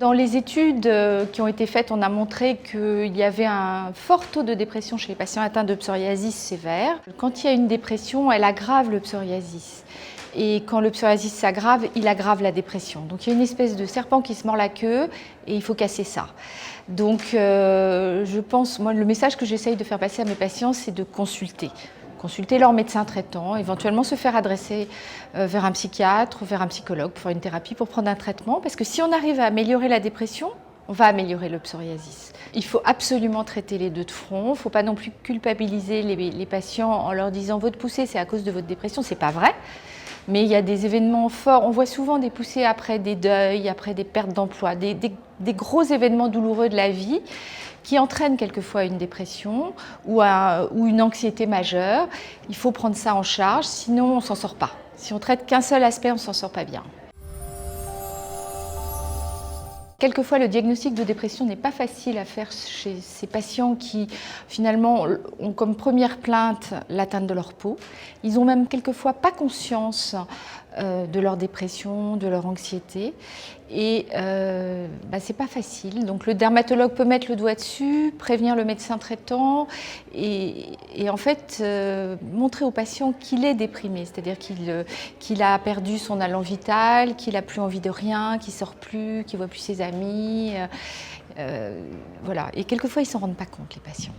Dans les études qui ont été faites, on a montré qu'il y avait un fort taux de dépression chez les patients atteints de psoriasis sévère. Quand il y a une dépression, elle aggrave le psoriasis. Et quand le psoriasis s'aggrave, il aggrave la dépression. Donc il y a une espèce de serpent qui se mord la queue et il faut casser ça. Donc je pense, moi le message que j'essaye de faire passer à mes patients, c'est de consulter leur médecin traitant, éventuellement se faire adresser vers un psychiatre ou vers un psychologue pour faire une thérapie, pour prendre un traitement. Parce que si on arrive à améliorer la dépression, on va améliorer le psoriasis. Il faut absolument traiter les deux de front. Il ne faut pas non plus culpabiliser les patients en leur disant « votre poussée, c'est à cause de votre dépression ». Ce n'est pas vrai. Mais il y a des événements forts. On voit souvent des poussées après des deuils, après des pertes d'emploi, des gros événements douloureux de la vie qui entraînent quelquefois une dépression ou une anxiété majeure. Il faut prendre ça en charge, sinon on ne s'en sort pas. Si on traite qu'un seul aspect, on ne s'en sort pas bien. Quelquefois, le diagnostic de dépression n'est pas facile à faire chez ces patients qui, finalement, ont comme première plainte l'atteinte de leur peau. Ils n'ont même quelquefois pas conscience de leur dépression, de leur anxiété. Et c'est pas facile. Donc le dermatologue peut mettre le doigt dessus, prévenir le médecin traitant et en fait montrer au patient qu'il est déprimé, c'est-à-dire qu'il a perdu son allant vital, qu'il n'a plus envie de rien, qu'il ne sort plus, qu'il ne voit plus ses amis. Voilà. Et quelquefois ils ne s'en rendent pas compte, les patients.